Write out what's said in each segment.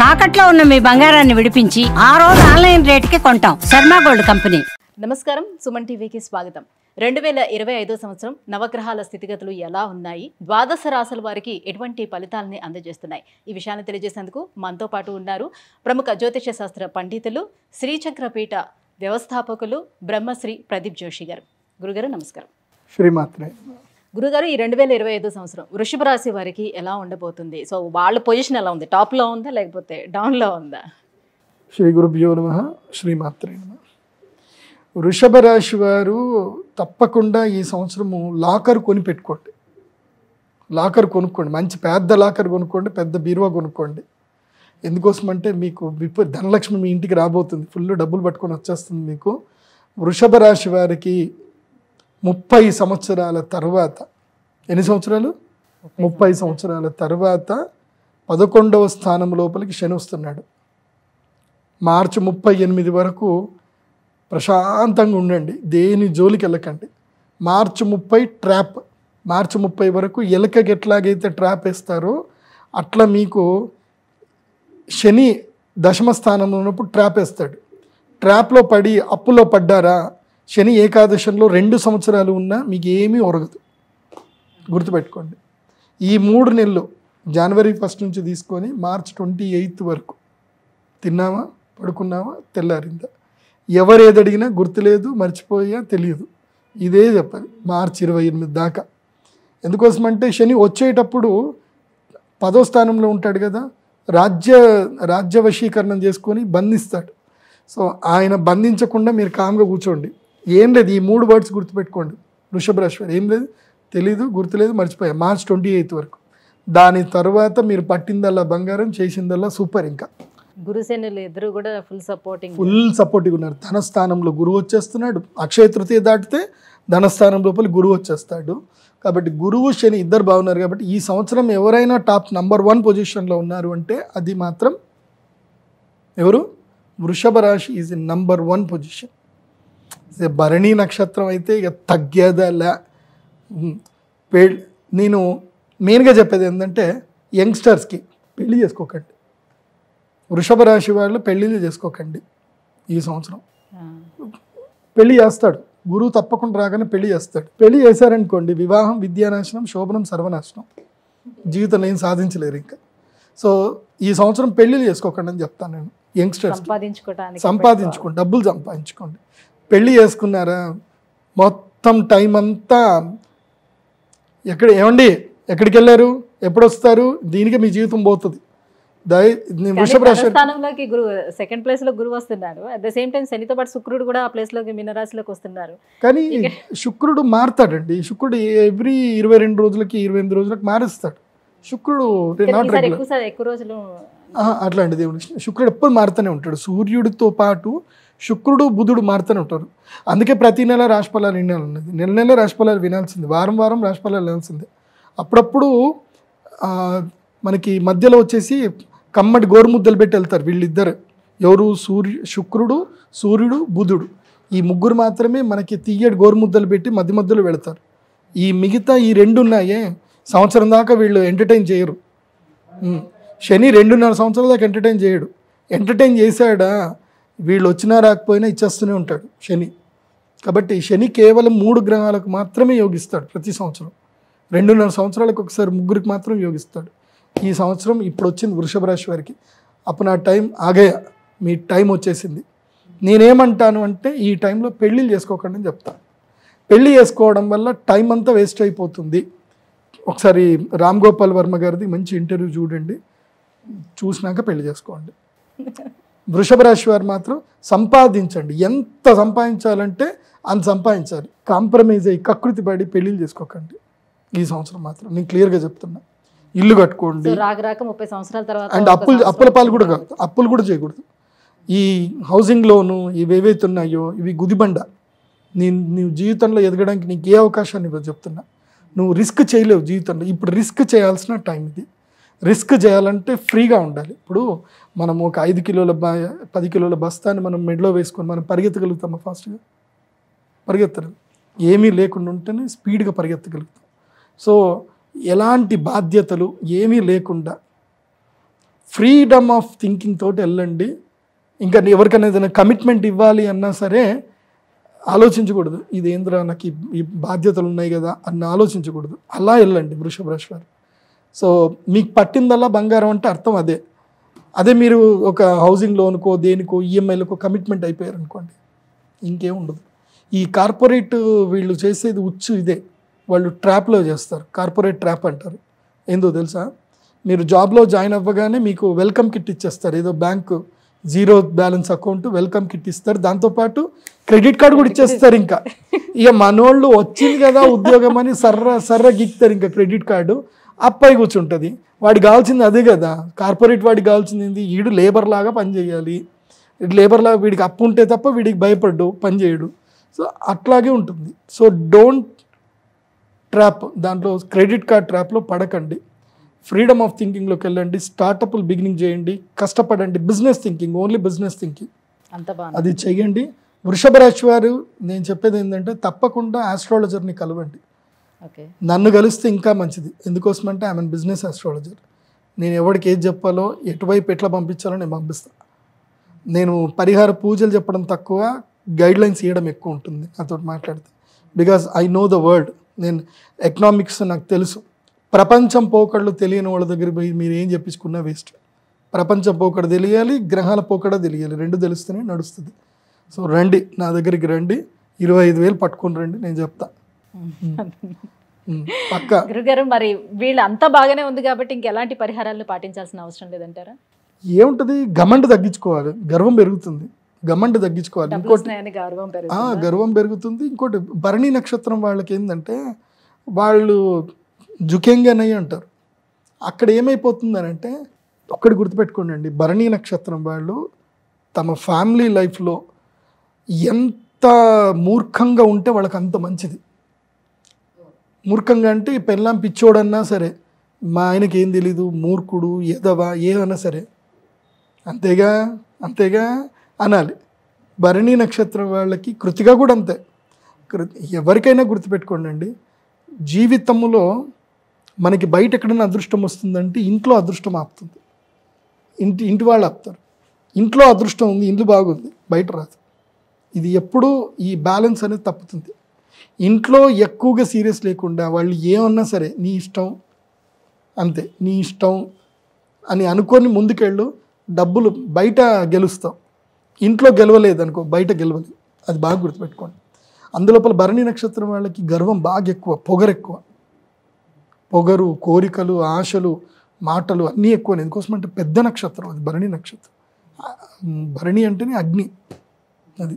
తాకట్లో ఉన్న మీ బంగారాన్ని విడిపించి ఆ రోజు ఆన్లైన్ రేటుకి కొంటాం. Sharma gold company. నమస్కారం, సుమన్ టీవీకి స్వాగతం. 2025 సంవత్సరం నవగ్రహాల స్థితిగతులు ఎలా ఉన్నాయి, ద్వాదశ రాశుల వారికి ఎటువంటి ఫలితాలని అందజేస్తున్నాయి, ఈ విషయాన్ని తెలియజేసేందుకు మనతో పాటు ఉన్నారు ప్రముఖ జ్యోతిష శాస్త్ర పండితులు, శ్రీచక్రపీఠ వ్యవస్థాపకులు బ్రహ్మశ్రీ ప్రదీప్ జోషి గారు. గురుగారు నమస్కారం. శ్రీమాత్రే. గురుగారు, ఈ 2025 సంవత్సరం వృషభ రాశి వారికి ఎలా ఉండబోతుంది? సో వాళ్ళ పొజిషన్ ఎలా ఉంది? టాప్లో ఉందా లేకపోతే డౌన్లో ఉందా? శ్రీ గురుభ్యో నమః. శ్రీమాత్రే నమః. వృషభ రాశి వారు తప్పకుండా ఈ సంవత్సరము లాకర్ కొని పెట్టుకోండి. లాకర్ కొనుక్కోండి, మంచి పెద్ద లాకర్ కొనుక్కోండి, పెద్ద బీరువా కొనుక్కోండి. ఎందుకోసమంటే మీకు ధనలక్ష్మి మీ ఇంటికి రాబోతుంది, ఫుల్ డబ్బులు పట్టుకొని వచ్చేస్తుంది మీకు. వృషభ రాశి వారికి 30 సంవత్సరాల తర్వాత, ఎన్ని సంవత్సరాలు? 30 సంవత్సరాల తర్వాత 11వ స్థానం లోపలికి శని వస్తున్నాడు. మార్చి 38 వరకు ప్రశాంతంగా ఉండండి, దేని జోలికి వెళ్ళకండి. మార్చి 30 ట్రాప్. మార్చి 30 వరకు ఎలకకి ఎట్లాగైతే ట్రాప్ వేస్తారో అట్లా మీకు శని దశమ స్థానంలో ఉన్నప్పుడు ట్రాప్ వేస్తాడు. ట్రాప్లో పడి అప్పులో పడ్డారా, శని ఏకాదశంలో 2 సంవత్సరాలు ఉన్నా మీకు ఏమీ ఒరగదు, గుర్తుపెట్టుకోండి. ఈ 3 నెలలు జనవరి 1 నుంచి తీసుకొని మార్చి 28 వరకు తిన్నావా, పడుకున్నావా, తెల్లారిందా, ఎవరు ఏది అడిగినా గుర్తులేదు, మర్చిపోయా, తెలియదు, ఇదే చెప్పాలి మార్చి 28 దాకా. ఎందుకోసమంటే శని వచ్చేటప్పుడు 10వ స్థానంలో ఉంటాడు కదా, రాజ్య వశీకరణం చేసుకొని బంధిస్తాడు. సో ఆయన బంధించకుండా మీరు కామ్గా కూర్చోండి. ఏం లేదు, ఈ 3 వర్డ్స్ గుర్తుపెట్టుకోండి. వృషభ రాశి వారు ఏం లేదు, తెలీదు, గుర్తులేదు, మర్చిపోయా, మార్చి 28 వరకు. దాని తర్వాత మీరు పట్టిందల్లా బంగారం, చేసిందల్లా సూపర్. ఇంకా గురుసేనులు ఇద్దరు కూడా ఫుల్ సపోర్టివ్ ఉన్నారు. ధనస్థానంలో గురువు వచ్చేస్తున్నాడు. అక్షయ తృతీయ దాటితే ధనస్థానం లోపల గురువు వచ్చేస్తాడు. కాబట్టి గురువు శని ఇద్దరు బాగున్నారు. కాబట్టి ఈ సంవత్సరం ఎవరైనా టాప్ నంబర్ 1 పొజిషన్లో ఉన్నారు అంటే అది మాత్రం ఎవరు? వృషభ రాశి is in number 1 position. Bharani నక్షత్రం అయితే ఇక తగ్గేదలా. నేను మెయిన్గా చెప్పేది ఏంటంటే యంగ్స్టర్స్కి పెళ్లి చేసుకోకండి. వృషభ రాశి వాళ్ళు పెళ్ళిళ్ళు చేసుకోకండి. ఈ సంవత్సరం పెళ్లి చేస్తాడు గురువు, తప్పకుండా రాగానే పెళ్లి చేస్తాడు. పెళ్లి చేశారనుకోండి, వివాహం విద్యానాశనం, శోభనం సర్వనాశనం, జీవితంలో ఏం సాధించలేరు ఇంకా. సో ఈ సంవత్సరం పెళ్లిళ్ళు చేసుకోకండి అని చెప్తాను నేను యంగ్స్టర్స్. సంపాదించుకోండి, డబ్బులు సంపాదించుకోండి. పెళ్ళి చేసుకున్నారా, మొత్తం టైం అంతా ఎక్కడికి వెళ్ళారు, ఎప్పుడు వస్తారు, దీనికి మీ జీవితం పోతుంది. వృషభ రాశి స్థానంలోకి గురువు సెకండ్ ప్లేస్ లో గురువు వస్తున్నాడు. అట్ ద సేమ్ టైం శనితో పాటు శుక్రుడు కూడా ఆ ప్లేస్ లోకి మీనరాశిలోకి వస్తున్నారు. కానీ శుక్రుడు మారుతాడండి. శుక్రుడు ఎవ్రీ 22 రోజులకి 28 రోజులకి మారుస్తాడు. శుక్రుడు ఎక్కువ రోజులు అట్లాంటిది. శుక్రుడు ఎప్పుడు మారుతూనే ఉంటాడు. సూర్యుడితో పాటు శుక్రుడు బుధుడు మారుతూనే ఉంటారు. అందుకే ప్రతి నెల రాశిఫలాలు వినాలన్నది. నెల రాశిఫలాలు వినాల్సింది, వారం రాశిఫలాలు వినాల్సిందే. అప్పుడప్పుడు మనకి మధ్యలో వచ్చేసి కమ్మటి గోరుముద్దలు పెట్టి వెళ్తారు వీళ్ళిద్దరు. ఎవరు? శుక్రుడు, సూర్యుడు, బుధుడు. ఈ ముగ్గురు మాత్రమే మనకి తీయటి గోరుముద్దలు పెట్టి మధ్యలో వెళతారు. ఈ మిగతా ఈ 2 ఉన్నాయే, సంవత్సరం దాకా వీళ్ళు ఎంటర్టైన్ చేయరు. శని 2.5 సంవత్సరాల దాకా ఎంటర్టైన్ చేయడు. ఎంటర్టైన్ చేశాడా, వీళ్ళు వచ్చినా రాకపోయినా ఇచ్చేస్తూనే ఉంటాడు శని. కాబట్టి శని కేవలం 3 గ్రహాలకు మాత్రమే యోగిస్తాడు ప్రతి సంవత్సరం. 2.5 సంవత్సరాలకు ఒకసారి ముగ్గురికి మాత్రం యోగిస్తాడు. ఈ సంవత్సరం ఇప్పుడు వచ్చింది వృషభ రాశి వారికి. అప్పుడు నా టైం ఆగయా, మీ టైం వచ్చేసింది. నేనేమంటాను అంటే ఈ టైంలో పెళ్ళిళ్ళు చేసుకోకండి అని చెప్తాను. పెళ్ళి చేసుకోవడం వల్ల టైం అంతా వేస్ట్ అయిపోతుంది. ఒకసారి రామ్ గోపాల్ వర్మ గారిది మంచి ఇంటర్వ్యూ చూడండి, చూసినాక పెళ్లి చేసుకోండి. వృషభ రాశి వారు మాత్రం సంపాదించండి. ఎంత సంపాదించాలంటే అంత సంపాదించాలి. కాంప్రమైజ్ అయ్యి కకృతి పడి పెళ్ళిళ్ళు చేసుకోకండి ఈ సంవత్సరం మాత్రం. నేను క్లియర్గా చెప్తున్నా. ఇల్లు కట్టుకోండి. 30 సంవత్సరాల తర్వాత అండ్ అప్పుల పాలు కూడా కాదు, అప్పులు కూడా చేయకూడదు. ఈ హౌసింగ్ లోను ఇవి ఏవైతే ఉన్నాయో ఇవి గుదిబండ. నీవు జీవితంలో ఎదగడానికి నీకు ఏ అవకాశాన్ని ఇవ్వదు చెప్తున్నా. నువ్వు రిస్క్ చేయలేవు జీవితంలో. ఇప్పుడు రిస్క్ చేయాల్సిన టైం ఇది. రిస్క్ చేయాలంటే ఫ్రీగా ఉండాలి. ఇప్పుడు మనం ఒక 5 కిలోల 10 కిలోల బస్తాన్ని మనం మెడలో వేసుకొని మనం పరిగెత్తగలుగుతామా? ఫాస్ట్గా పరిగెత్తలేం. ఏమీ లేకుండా ఉంటేనే స్పీడ్గా పరిగెత్తగలుగుతాం. సో ఎలాంటి బాధ్యతలు ఏమీ లేకుండా ఫ్రీడమ్ ఆఫ్ థింకింగ్ తోటి వెళ్ళండి. ఇంకా ఎవరికైనా ఏదైనా కమిట్మెంట్ ఇవ్వాలి అన్నా సరే ఆలోచించకూడదు, ఇదేంద్రా నాకు ఈ బాధ్యతలు ఉన్నాయి కదా అని ఆలోచించకూడదు. అలా వెళ్ళండి వృషభ రాశి వారు. సో మీకు పట్టిందల్లా బంగారం అంటే అర్థం అదే మీరు ఒక హౌసింగ్ లోన్కో దేనికో ఈఎంఐలకో కమిట్మెంట్ అయిపోయారు అనుకోండి, ఇంకేం ఉండదు. ఈ కార్పొరేట్ వీళ్ళు చేసేది ఇదే, వాళ్ళు ట్రాప్లో చేస్తారు, కార్పొరేట్ ట్రాప్ అంటారు. ఏందో తెలుసా, మీరు జాబ్లో జాయిన్ అవ్వగానే మీకు వెల్కమ్ కిట్ ఇచ్చేస్తారు, ఏదో bank zero balance account welcome kit ఇస్తారు, దాంతోపాటు క్రెడిట్ కార్డు కూడా ఇచ్చేస్తారు. ఇంకా ఇక మనోళ్ళు వచ్చింది కదా ఉద్యోగం అని సర్ర గిక్తారు ఇంకా క్రెడిట్ కార్డు, అప్పై కూర్చుంటుంది. వాడికి కావాల్సింది అదే కదా, కార్పొరేట్ వాడికి కావాల్సింది ఏంది, వీడు లేబర్ లాగా పనిచేయాలి, లేబర్ లాగా వీడికి అప్పు ఉంటే తప్ప వీడికి భయపడ్డు పని చేయడు. సో అట్లాగే ఉంటుంది. సో డోంట్ ట్రాప్, దాంట్లో క్రెడిట్ కార్డ్ ట్రాప్లో పడకండి. ఫ్రీడమ్ ఆఫ్ థింకింగ్లోకి వెళ్ళండి, స్టార్టప్లు బిగినింగ్ చేయండి, కష్టపడండి. Business thinking, only business thinking అంత బాగా అది చెయ్యండి. వృషభ రాశి వారు నేను చెప్పేది ఏంటంటే తప్పకుండా ఆస్ట్రాలజర్ని కలవండి. ఓకే, నన్ను కలిస్తే ఇంకా మంచిది. ఎందుకోసమంటే ఐ మీన్ బిజినెస్ ఆస్ట్రాలజర్. నేను ఎవరికి ఏది చెప్పాలో ఎటువైపు ఎట్లా పంపించాలో నేను పంపిస్తాను. నేను పరిహార పూజలు చెప్పడం తక్కువ, గైడ్లైన్స్ ఇవ్వడం ఎక్కువ ఉంటుంది నాతో మాట్లాడితే. Because I know the word. నేను ఎకనామిక్స్ నాకు తెలుసు. ప్రపంచం పోకడలు తెలియని వాళ్ళ దగ్గర పోయి మీరు ఏం చెప్పించుకున్నా వేస్ట్. ప్రపంచం పోకడ తెలియాలి, గ్రహాల పోకడ తెలియాలి, రెండు తెలిస్తేనే నడుస్తుంది. సో రండి, నా దగ్గరికి రండి, 25,000 పట్టుకొని రండి, నేను చెప్తా పక్క. గురుగారు, మరి వీళ్ళు అంతా బాగానే ఉంది కాబట్టి ఇంకెలాంటి పరిహారాలను పాటించాల్సిన అవసరం లేదంటారా? ఏముంటుంది, గమండ తగ్గించుకోవాలి, గర్వం పెరుగుతుంది, గమండ తగ్గించుకోవాలి. ఇంకోటి గర్వం పెరుగుతుంది. ఇంకోటి భరణి నక్షత్రం వాళ్ళకి ఏంటంటే వాళ్ళు జుకెంగనయ్య అంటారు. అక్కడ ఏమైపోతుందని అంటే ఒక్కటి గుర్తుపెట్టుకోండి అండి, భరణి నక్షత్రం వాళ్ళు తమ ఫ్యామిలీ లైఫ్లో ఎంత మూర్ఖంగా ఉంటే వాళ్ళకి అంత మంచిది. మూర్ఖంగా అంటే పెళ్ళాం పిచ్చోడన్నా సరే, మా ఆయనకి ఏం తెలీదు, మూర్ఖుడు, ఎదవా, ఏదన్నా సరే అంతేగా అనాలి. భరణి నక్షత్రం వాళ్ళకి కృతిగా కూడా అంతే. ఎవరికైనా గుర్తుపెట్టుకోండి అండి, జీవితంలో మనకి బయట ఎక్కడైనా అదృష్టం వస్తుందంటే ఇంట్లో అదృష్టం ఆపుతుంది. ఇంటి వాళ్ళు ఆపుతారు. ఇంట్లో అదృష్టం ఉంది, ఇల్లు బాగుంది, బయట రాదు. ఇది ఎప్పుడూ ఈ బ్యాలెన్స్ అనేది తప్పుతుంది. ఇంట్లో ఎక్కువగా సీరియస్ లేకుండా వాళ్ళు ఏమన్నా సరే నీ ఇష్టం, అంతే నీ ఇష్టం అని అనుకొని ముందుకెళ్ళు, డబ్బులు బయట గెలుస్తావు. ఇంట్లో గెలవలేదు అనుకో, బయట గెలవలేదు. అది బాగా గుర్తుపెట్టుకోండి. అందులోపల భరణి నక్షత్రం వాళ్ళకి గర్వం బాగా ఎక్కువ, పొగరు, కోరికలు, ఆశలు, మాటలు అన్నీ ఎక్కువ. ఎందుకోసమంటే పెద్ద నక్షత్రం అది భరణి నక్షత్రం. భరణి అంటేనే అగ్ని. అది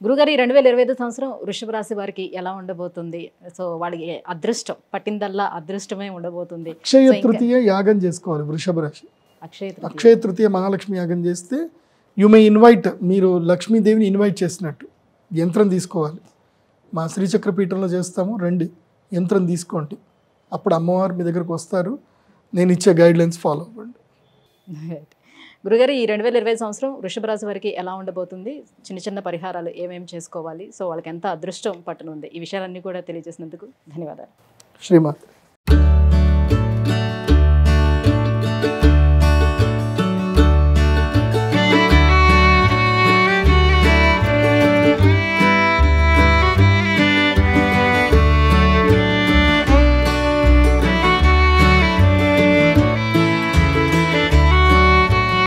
గురుగారు, ఈ 2025 సంవత్సరం వృషభ రాశి వారికి ఎలా ఉండబోతుంది? సో వాళ్ళకి అదృష్టం పట్టిందల్లా అదృష్టమే ఉండబోతుంది. అక్షయ తృతీయ యాగం చేసుకోవాలి వృషభ రాశి. అక్షయ తృతీయ మహాలక్ష్మి యాగం చేస్తే యు మే ఇన్వైట్, మీరు లక్ష్మీదేవిని ఇన్వైట్ చేసినట్టు. యంత్రం తీసుకోవాలి, మా శ్రీచక్రపీఠంలో చేస్తాము, రండి యంత్రం తీసుకోండి. అప్పుడు అమ్మవారు మీ దగ్గరకు వస్తారు. నేను ఇచ్చే గైడ్లైన్స్ ఫాలో అవ్వండి. గురుగారు, ఈ 2025 సంవత్సరం వృషభ రాశి వారికి ఎలా ఉండబోతుంది? చిన్న చిన్న పరిహారాలు ఏమేమి చేసుకోవాలి? సో వాళ్ళకి ఎంత అదృష్టం పట్టనుంది? ఈ విషయాలన్నీ కూడా తెలియజేసినందుకు ధన్యవాదాలు. శ్రీమాత.